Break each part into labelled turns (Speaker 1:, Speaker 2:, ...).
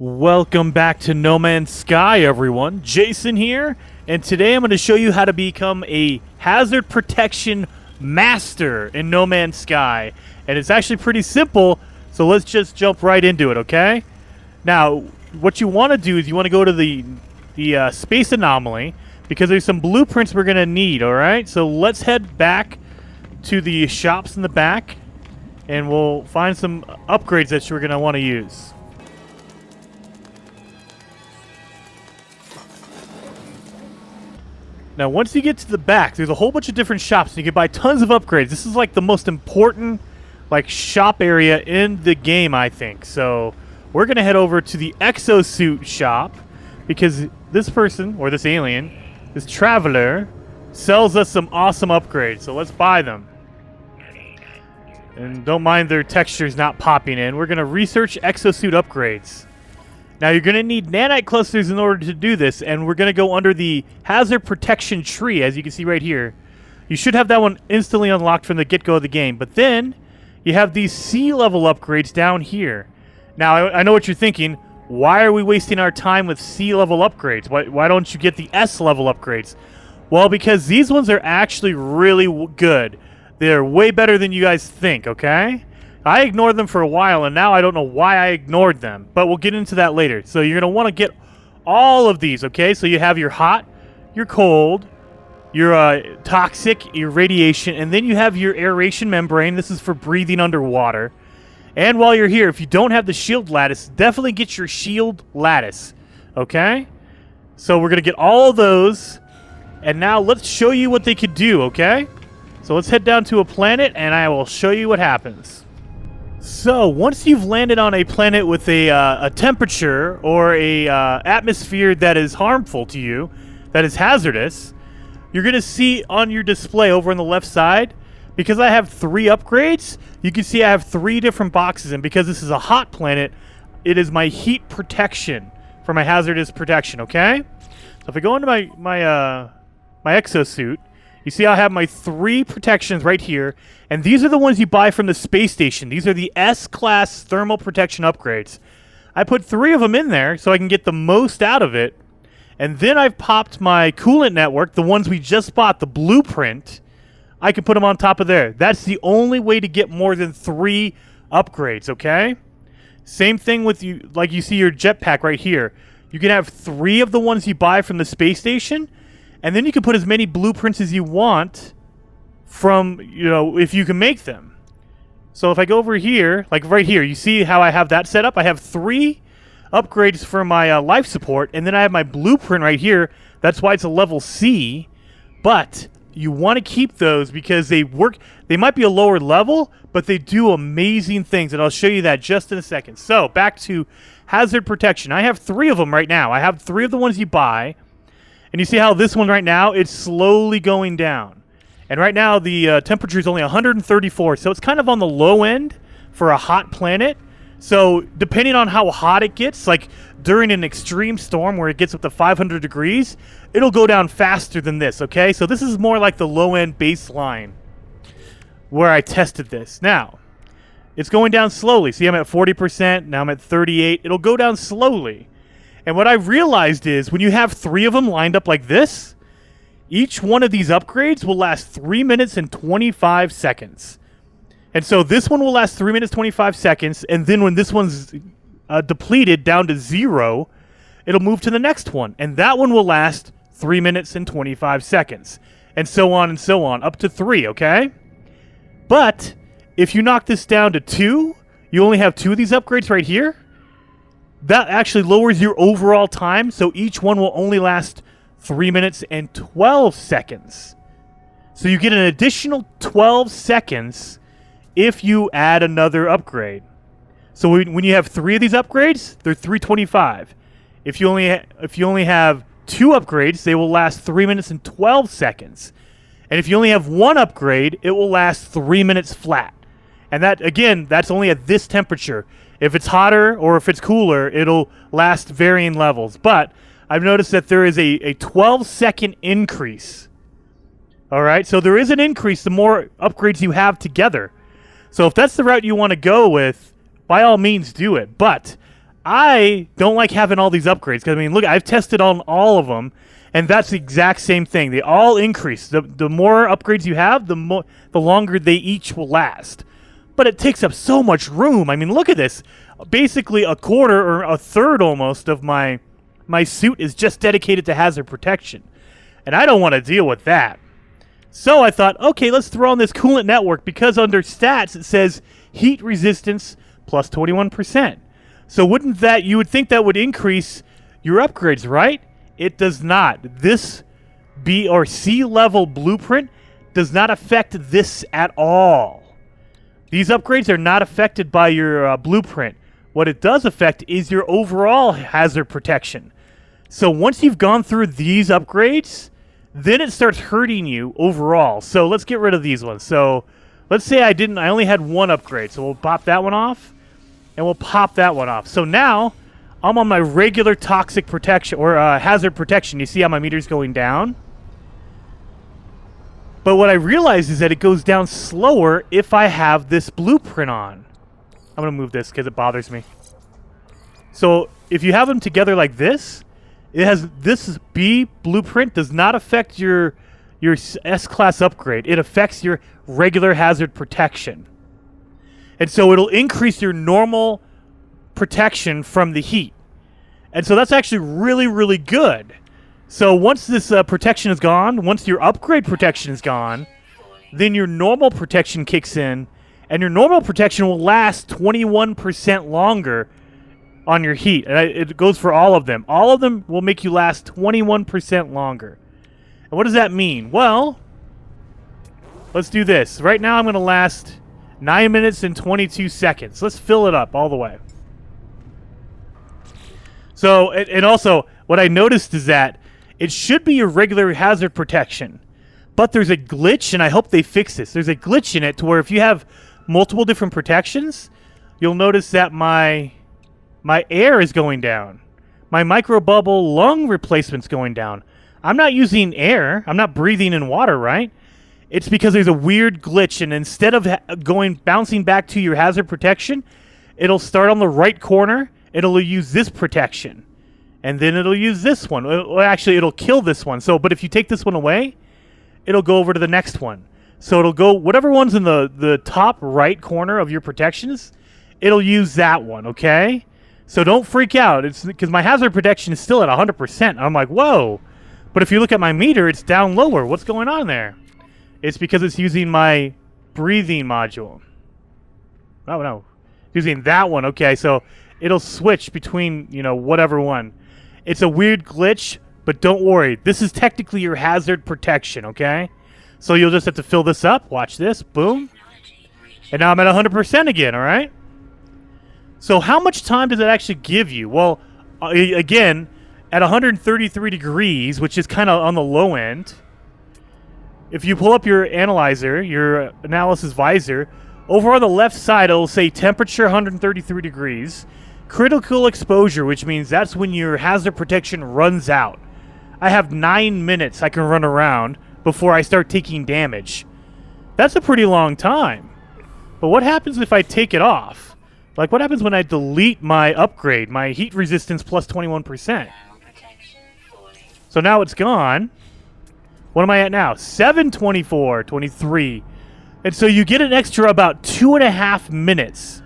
Speaker 1: Welcome back to No Man's Sky, everyone. Jason here, and today I'm going to show you how to become a hazard protection master in No Man's Sky. And it's actually pretty simple, so let's just jump right into it, okay? Now, what you want to do is you want to go to the space anomaly, because there's some blueprints we're going to need, alright? So let's head back to the shops in the back, and we'll find some upgrades that you're going to want to use. Now, once you get to the back, there's a whole bunch of different shops, and you can buy tons of upgrades. This is like the most important shop area in the game, I think. So we're going to head over to the exosuit shop, because this person, or this alien, this traveler, sells us some awesome upgrades. So let's buy them. And don't mind their textures not popping in. We're going to research exosuit upgrades. Now, you're going to need nanite clusters in order to do this, and we're going to go under the hazard protection tree, as you can see right here. You should have that one instantly unlocked from the get-go of the game. But then, you have these sea level upgrades down here. Now, I know what you're thinking. Why are we wasting our time with sea level upgrades? Why don't you get the S level upgrades? Well, because these ones are actually really good. They're way better than you guys think, okay? I ignored them for a while, and now I don't know why I ignored them. But we'll get into that later. So you're going to want to get all of these, okay? So you have your hot, your cold, your toxic, your radiation, and then you have your aeration membrane. This is for breathing underwater. And while you're here, if you don't have the shield lattice, definitely get your shield lattice, okay? So we're going to get all of those. And now let's show you what they could do, okay? So let's head down to a planet, and I will show you what happens. So, once you've landed on a planet with a temperature or a atmosphere that is harmful to you, that is hazardous, you're going to see on your display over on the left side, because I have 3 upgrades, you can see I have 3 different boxes, and because this is a hot planet, it is my heat protection for my hazardous protection, okay? So if I go into my exosuit, you see I have my 3 protections right here, and these are the ones you buy from the space station. These are the S-Class thermal protection upgrades. I put 3 of them in there so I can get the most out of it, and then I've popped my coolant network, the ones we just bought, the blueprint. I can put them on top of there. That's the only way to get more than 3 upgrades, okay? Same thing with you, like you see your jetpack right here. You can have 3 of the ones you buy from the space station, and then you can put as many blueprints as you want from, if you can make them. So if I go over here, like right here, you see how I have that set up? I have 3 upgrades for my life support, and then I have my blueprint right here. That's why it's a level C, but you want to keep those because they work. They might be a lower level, but they do amazing things, and I'll show you that just in a second. So back to hazard protection. I have 3 of them right now. I have 3 of the ones you buy. And you see how this one right now, it's slowly going down. And right now, the temperature is only 134. So it's kind of on the low end for a hot planet. So depending on how hot it gets, like during an extreme storm where it gets up to 500 degrees, it'll go down faster than this, okay? So this is more like the low-end baseline where I tested this. Now, it's going down slowly. See, I'm at 40%. Now I'm at 38. It'll go down slowly. And what I've realized is when you have 3 of them lined up like this, each one of these upgrades will last 3 minutes and 25 seconds. And so this one will last 3 minutes, 25 seconds. And then when this one's depleted down to 0, it'll move to the next one. And that one will last 3 minutes and 25 seconds. And so on, up to 3, okay? But if you knock this down to 2, you only have 2 of these upgrades right here. That actually lowers your overall time, so each one will only last 3 minutes and 12 seconds. So you get an additional 12 seconds if you add another upgrade. So when you have 3 of these upgrades, they're 325. If you only have 2 upgrades, they will last 3 minutes and 12 seconds. And if you only have 1 upgrade, it will last 3 minutes flat. And that, again, that's only at this temperature. If it's hotter or if it's cooler, it'll last varying levels. But I've noticed that there is a 12-second increase. All right, so there is an increase the more upgrades you have together. So if that's the route you want to go with, by all means do it. But I don't like having all these upgrades because, I mean, look, I've tested on all of them, and that's the exact same thing. They all increase. The more upgrades you have, the longer they each will last. But it takes up so much room. I mean, look at this. Basically, a quarter or a third almost of my suit is just dedicated to hazard protection. And I don't want to deal with that. So I thought, okay, let's throw on this coolant network because under stats it says heat resistance plus 21%. So you would think that would increase your upgrades, right? It does not. This B or C level blueprint does not affect this at all. These upgrades are not affected by your blueprint. What it does affect is your overall hazard protection. So once you've gone through these upgrades, then it starts hurting you overall. So let's get rid of these ones. So let's say I only had one upgrade. So we'll pop that one off, and we'll pop that one off. So now I'm on my regular toxic protection or hazard protection. You see how my meter's going down? But what I realized is that it goes down slower if I have this blueprint on. I'm going to move this because it bothers me. So if you have them together like this, it has this B blueprint does not affect your S-class upgrade. It affects your regular hazard protection. And so it'll increase your normal protection from the heat. And so that's actually really, really good. So once this protection is gone, once your upgrade protection is gone, then your normal protection kicks in, and your normal protection will last 21% longer on your heat. And it goes for all of them. All of them will make you last 21% longer. And what does that mean? Well, let's do this. Right now I'm going to last 9 minutes and 22 seconds. Let's fill it up all the way. So, and also, what I noticed is that it should be your regular hazard protection. But there's a glitch, and I hope they fix this. There's a glitch in it to where if you have multiple different protections, you'll notice that my air is going down. My microbubble lung replacement's going down. I'm not using air. I'm not breathing in water, right? It's because there's a weird glitch, and instead of bouncing back to your hazard protection, it'll start on the right corner. It'll use this protection, and then it'll use this one. Actually, it'll kill this one. So, but if you take this one away, it'll go over to the next one. So it'll go, whatever one's in the top right corner of your protections, it'll use that one, okay? So don't freak out. It's because my hazard protection is still at 100%. I'm like, whoa. But if you look at my meter, it's down lower. What's going on there? It's because it's using my breathing module. Oh, no. Using that one. Okay, so it'll switch between, whatever one. It's a weird glitch, but don't worry. This is technically your hazard protection, okay? So you'll just have to fill this up. Watch this. Boom. And now I'm at 100% again, all right? So how much time does it actually give you? Well, again, at 133 degrees, which is kind of on the low end, if you pull up your analyzer, your analysis visor, over on the left side, it'll say temperature 133 degrees, critical exposure, which means that's when your hazard protection runs out. I have 9 minutes I can run around before I start taking damage. That's a pretty long time. But what happens if I take it off? Like, what happens when I delete my upgrade, my heat resistance plus 21%? So now it's gone. What am I at now? 724, 23. And so you get an extra about 2.5 minutes,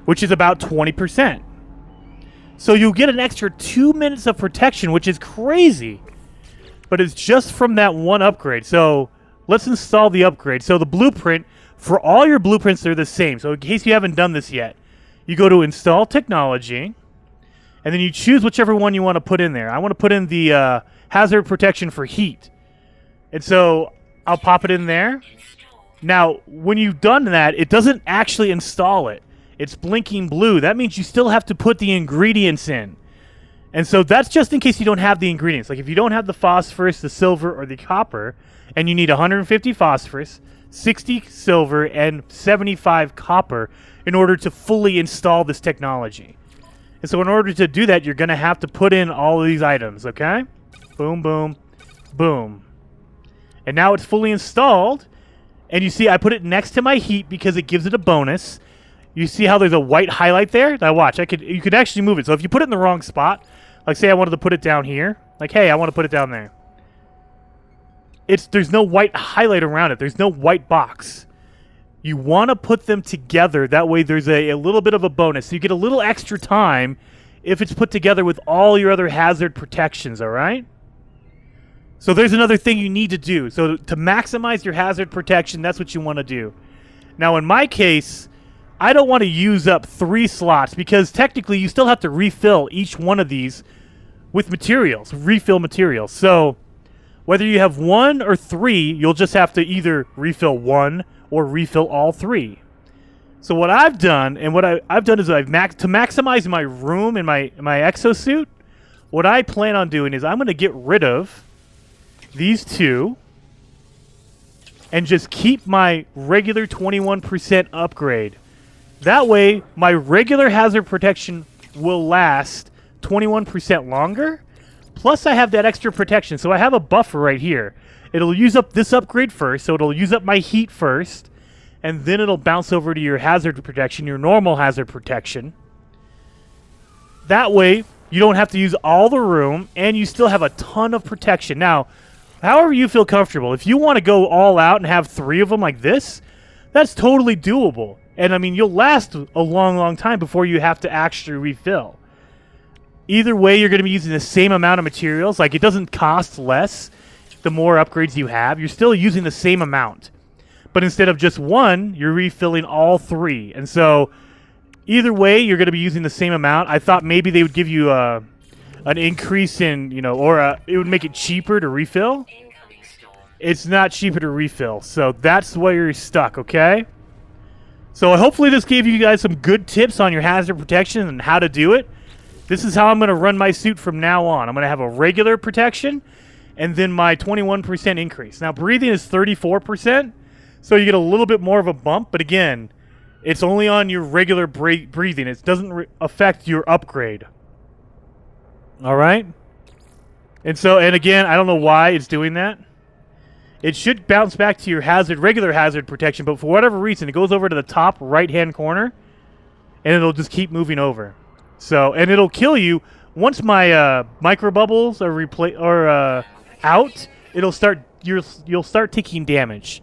Speaker 1: which is about 20%. So you get an extra 2 minutes of protection, which is crazy. But it's just from that one upgrade. So let's install the upgrade. So the blueprint, for all your blueprints, they're the same. So in case you haven't done this yet, you go to Install Technology, and then you choose whichever one you want to put in there. I want to put in the hazard protection for heat. And so I'll pop it in there. Now, when you've done that, it doesn't actually install it. It's blinking blue. That means you still have to put the ingredients in. And so that's just in case you don't have the ingredients. Like if you don't have the phosphorus, the silver, or the copper, and you need 150 phosphorus, 60 silver, and 75 copper in order to fully install this technology. And so in order to do that, you're going to have to put in all of these items, okay? Boom, boom, boom. And now it's fully installed. And you see I put it next to my heat because it gives it a bonus. You see how there's a white highlight there? Now watch, you could actually move it. So if you put it in the wrong spot, like say I wanted to put it down here, like hey, I want to put it down there. There's no white highlight around it. There's no white box. You want to put them together. That way there's a little bit of a bonus. So you get a little extra time if it's put together with all your other hazard protections, all right? So there's another thing you need to do. So to maximize your hazard protection, that's what you want to do. Now in my case, I don't want to use up 3 slots because technically you still have to refill each one of these with materials, refill materials. So whether you have 1 or 3, you'll just have to either refill 1 or refill all 3. So what I've done, and what I've done is to maximize my room in my exosuit, what I plan on doing is I'm going to get rid of these 2 and just keep my regular 21% upgrade. That way, my regular hazard protection will last 21% longer. Plus, I have that extra protection. So I have a buffer right here. It'll use up this upgrade first. So it'll use up my heat first. And then it'll bounce over to your hazard protection, your normal hazard protection. That way, you don't have to use all the room. And you still have a ton of protection. Now, however you feel comfortable. If you want to go all out and have 3 of them like this, that's totally doable. And, I mean, you'll last a long, long time before you have to actually refill. Either way, you're going to be using the same amount of materials. Like, it doesn't cost less the more upgrades you have. You're still using the same amount. But instead of just 1, you're refilling all 3. And so, either way, you're going to be using the same amount. I thought maybe they would give you an increase in, or it would make it cheaper to refill. It's not cheaper to refill. So, that's where you're stuck, okay? So hopefully this gave you guys some good tips on your hazard protection and how to do it. This is how I'm going to run my suit from now on. I'm going to have a regular protection and then my 21% increase. Now breathing is 34%, so you get a little bit more of a bump. But again, it's only on your regular breathing. It doesn't affect your upgrade. All right? And again, I don't know why it's doing that. It should bounce back to your regular hazard protection, but for whatever reason, it goes over to the top right-hand corner, and it'll just keep moving over. So, and it'll kill you once my micro bubbles are out. You'll start taking damage.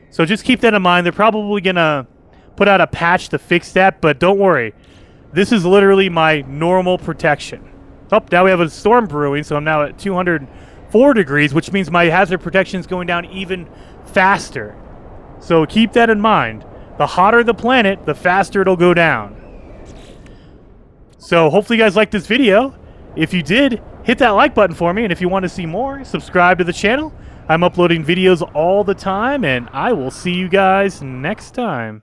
Speaker 1: So just keep that in mind. They're probably gonna put out a patch to fix that, but don't worry. This is literally my normal protection. Oh, now we have a storm brewing, so I'm now at 204 degrees, which means my hazard protection is going down even faster. So keep that in mind. The hotter the planet, the faster it'll go down. So hopefully you guys liked this video. If you did, hit that like button for me, and if you want to see more, subscribe to the channel. I'm uploading videos all the time, and I will see you guys next time.